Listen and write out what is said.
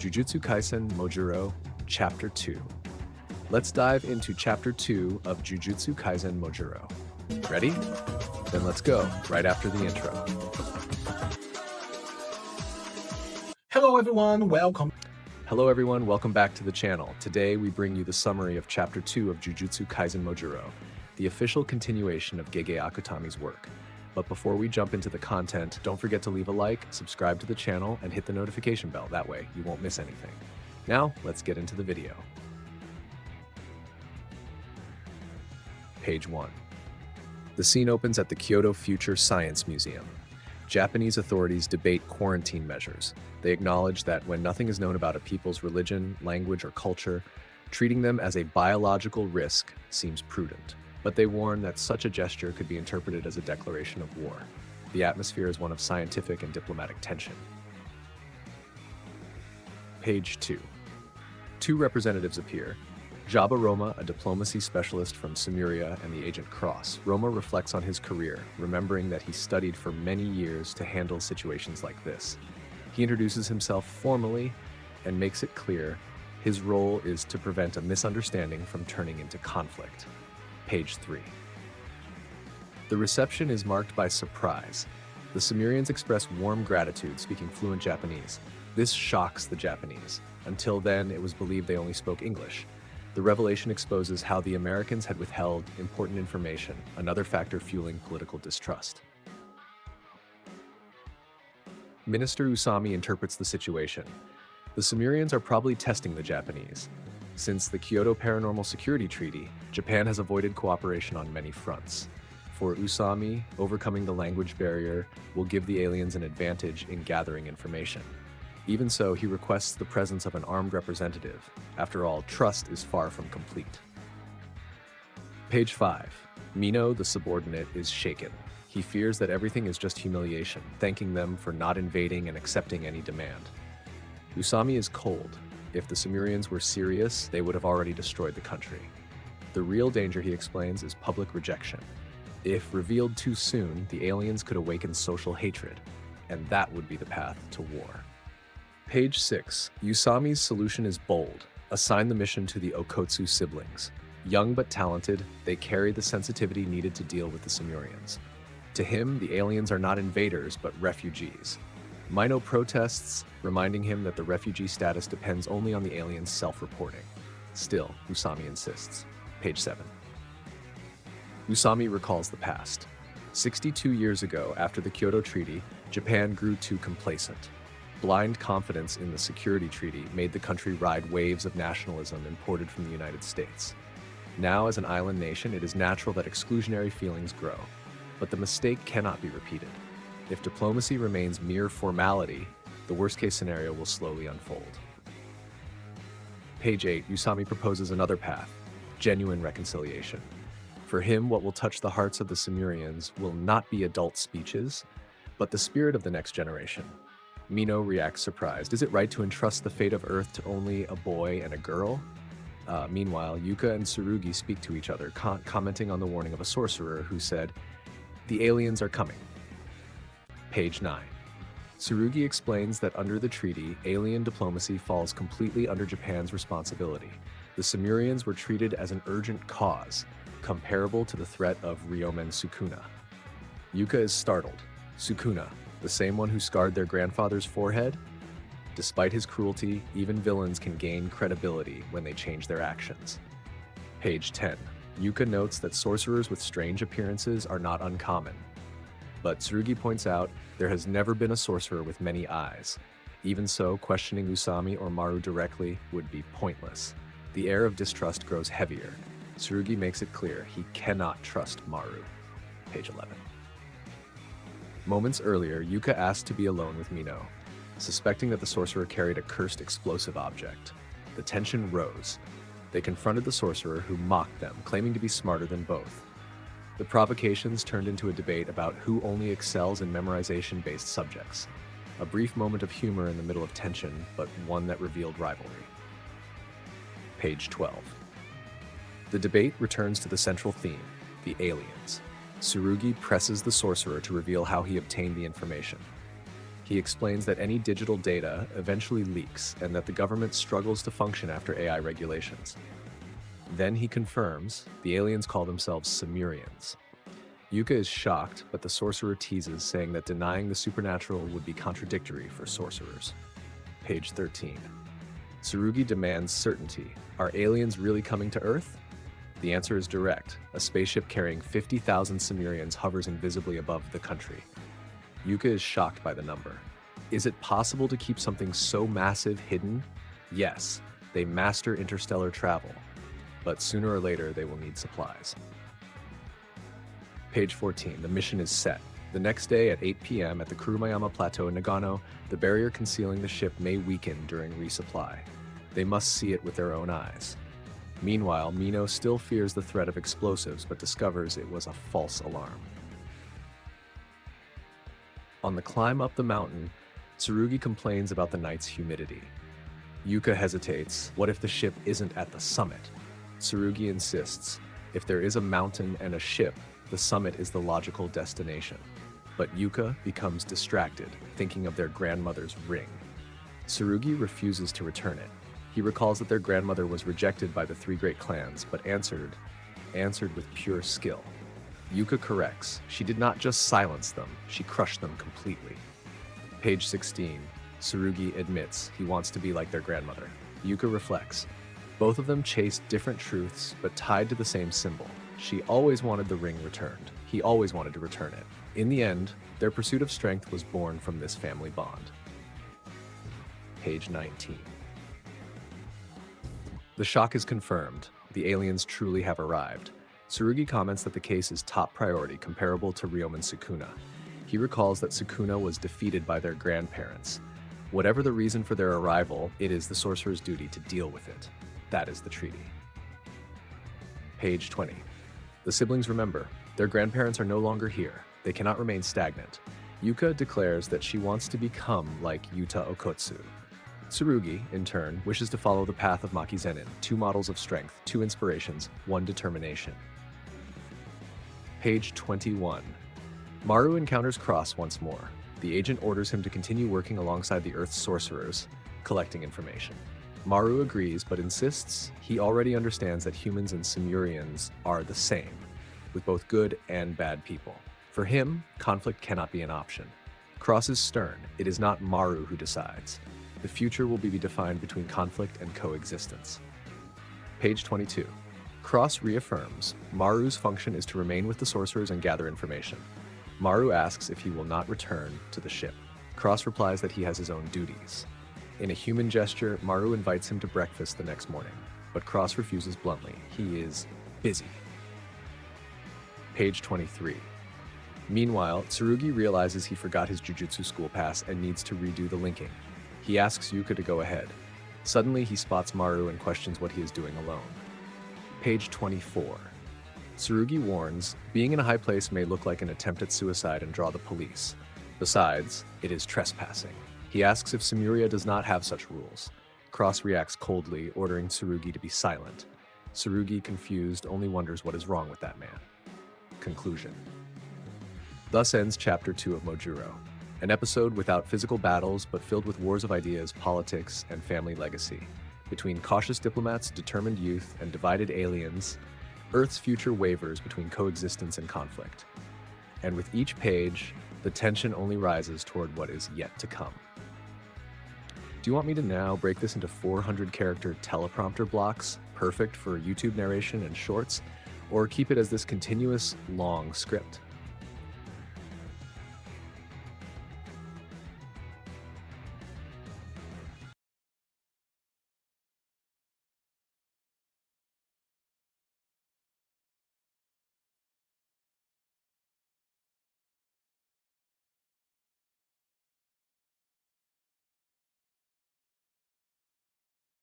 Jujutsu Kaisen Mojuro, Chapter 2. Let's dive into Chapter 2 of Jujutsu Kaisen Mojuro. Ready? Then let's go, right after the intro. Hello everyone, welcome. Hello everyone, welcome back to the channel. Today we bring you the summary of Chapter 2 of Jujutsu Kaisen Mojuro, the official continuation of Gege Akutami's work. But before we jump into the content, don't forget to leave a like, subscribe to the channel, and hit the notification bell. That way you won't miss anything. Now, let's get into the video. Page 1. The scene opens at the Kyoto Future Science Museum. Japanese authorities debate quarantine measures. They acknowledge that when nothing is known about a people's religion, language, or culture, treating them as a biological risk seems prudent. But they warn that such a gesture could be interpreted as a declaration of war. The atmosphere is one of scientific and diplomatic tension. Page 2. Two representatives appear. Jabba Roma, a diplomacy specialist from Sumeria, and the agent Cross. Roma reflects on his career, remembering that he studied for many years to handle situations like this. He introduces himself formally and makes it clear his role is to prevent a misunderstanding from turning into conflict. Page 3. The reception is marked by surprise. The Sumerians express warm gratitude, speaking fluent Japanese. This shocks the Japanese. Until then, it was believed they only spoke English. The revelation exposes how the Americans had withheld important information, another factor fueling political distrust. Minister Usami interprets the situation. The Sumerians are probably testing the Japanese. Since the Kyoto Paranormal Security Treaty, Japan has avoided cooperation on many fronts. For Usami, overcoming the language barrier will give the aliens an advantage in gathering information. Even so, he requests the presence of an armed representative. After all, trust is far from complete. Page 5. Mino, the subordinate, is shaken. He fears that everything is just humiliation, thanking them for not invading and accepting any demand. Usami is cold. If the Sumerians were serious, they would have already destroyed the country. The real danger, he explains, is public rejection. If revealed too soon, the aliens could awaken social hatred, and that would be the path to war. Page 6. Usami's solution is bold. Assign the mission to the Okotsu siblings. Young but talented, they carry the sensitivity needed to deal with the Sumerians. To him, the aliens are not invaders, but refugees. Mino protests, reminding him that the refugee status depends only on the aliens' self-reporting. Still, Usami insists. Page 7. Usami recalls the past. 62 years ago, after the Kyoto Treaty, Japan grew too complacent. Blind confidence in the security treaty made the country ride waves of nationalism imported from the United States. Now, as an island nation, it is natural that exclusionary feelings grow. But the mistake cannot be repeated. If diplomacy remains mere formality, the worst-case scenario will slowly unfold. Page 8, Usami proposes another path, genuine reconciliation. For him, what will touch the hearts of the Sumerians will not be adult speeches, but the spirit of the next generation. Mino reacts surprised. Is it right to entrust the fate of Earth to only a boy and a girl? Meanwhile, Yuka and Tsurugi speak to each other, commenting on the warning of a sorcerer who said, "The aliens are coming." Page 9. Tsurugi explains that under the treaty, alien diplomacy falls completely under Japan's responsibility. The Sumerians were treated as an urgent cause, comparable to the threat of Ryomen Sukuna. Yuka is startled. Sukuna, the same one who scarred their grandfather's forehead? Despite his cruelty, even villains can gain credibility when they change their actions. Page 10. Yuka notes that sorcerers with strange appearances are not uncommon. But Tsurugi points out there has never been a sorcerer with many eyes. Even so, questioning Usami or Maru directly would be pointless. The air of distrust grows heavier. Tsurugi makes it clear he cannot trust Maru. Page 11. Moments earlier, Yuka asked to be alone with Mino, suspecting that the sorcerer carried a cursed explosive object. The tension rose. They confronted the sorcerer, who mocked them, claiming to be smarter than both. The provocations turned into a debate about who only excels in memorization-based subjects. A brief moment of humor in the middle of tension, but one that revealed rivalry. Page 12. The debate returns to the central theme, the aliens. Tsurugi presses the sorcerer to reveal how he obtained the information. He explains that any digital data eventually leaks and that the government struggles to function after AI regulations. Then he confirms the aliens call themselves Semurians. Yuka is shocked, but the sorcerer teases, saying that denying the supernatural would be contradictory for sorcerers. Page 13. Tsurugi demands certainty. Are aliens really coming to Earth? The answer is direct. A spaceship carrying 50,000 Semurians hovers invisibly above the country. Yuka is shocked by the number. Is it possible to keep something so massive hidden? Yes, they master interstellar travel, but sooner or later they will need supplies. Page 14. The mission is set. The next day at 8 p.m. at the Kurumayama Plateau in Nagano, the barrier concealing the ship may weaken during resupply. They must see it with their own eyes. Meanwhile, Mino still fears the threat of explosives, but discovers it was a false alarm. On the climb up the mountain, Tsurugi complains about the night's humidity. Yuka hesitates. What if the ship isn't at the summit? Tsurugi insists. If there is a mountain and a ship, the summit is the logical destination. But Yuka becomes distracted, thinking of their grandmother's ring. Tsurugi refuses to return it. He recalls that their grandmother was rejected by the three great clans, but answered with pure skill. Yuka corrects. She did not just silence them, she crushed them completely. Page 16. Tsurugi admits he wants to be like their grandmother. Yuka reflects. Both of them chased different truths, but tied to the same symbol. She always wanted the ring returned. He always wanted to return it. In the end, their pursuit of strength was born from this family bond. Page 19. The shock is confirmed. The aliens truly have arrived. Tsurugi comments that the case is top priority, comparable to Ryomen Sukuna. He recalls that Sukuna was defeated by their grandparents. Whatever the reason for their arrival, it is the sorcerer's duty to deal with it. That is the treaty. Page 20. The siblings remember. Their grandparents are no longer here. They cannot remain stagnant. Yuka declares that she wants to become like Yuta Okotsu. Tsurugi, in turn, wishes to follow the path of Maki Zenin, 2 models of strength, 2 inspirations, 1 determination. Page 21. Maru encounters Cross once more. The agent orders him to continue working alongside the Earth's sorcerers, collecting information. Maru agrees, but insists he already understands that humans and Semurians are the same, with both good and bad people. For him, conflict cannot be an option. Cross is stern. It is not Maru who decides. The future will be defined between conflict and coexistence. Page 22. Cross reaffirms Maru's function is to remain with the sorcerers and gather information. Maru asks if he will not return to the ship. Cross replies that he has his own duties. In a human gesture, Maru invites him to breakfast the next morning, but Cross refuses bluntly. He is busy. Page 23. Meanwhile, Tsurugi realizes he forgot his Jujutsu school pass and needs to redo the linking. He asks Yuka to go ahead. Suddenly, he spots Maru and questions what he is doing alone. Page 24. Tsurugi warns, being in a high place may look like an attempt at suicide and draw the police. Besides, it is trespassing. He asks if Semuria does not have such rules. Cross reacts coldly, ordering Tsurugi to be silent. Tsurugi, confused, only wonders what is wrong with that man. Conclusion. Thus ends Chapter 2 of Mojuro. An episode without physical battles, but filled with wars of ideas, politics, and family legacy. Between cautious diplomats, determined youth, and divided aliens, Earth's future wavers between coexistence and conflict. And with each page, the tension only rises toward what is yet to come. Do you want me to now break this into 400-character teleprompter blocks, perfect for YouTube narration and shorts, or keep it as this continuous, long script?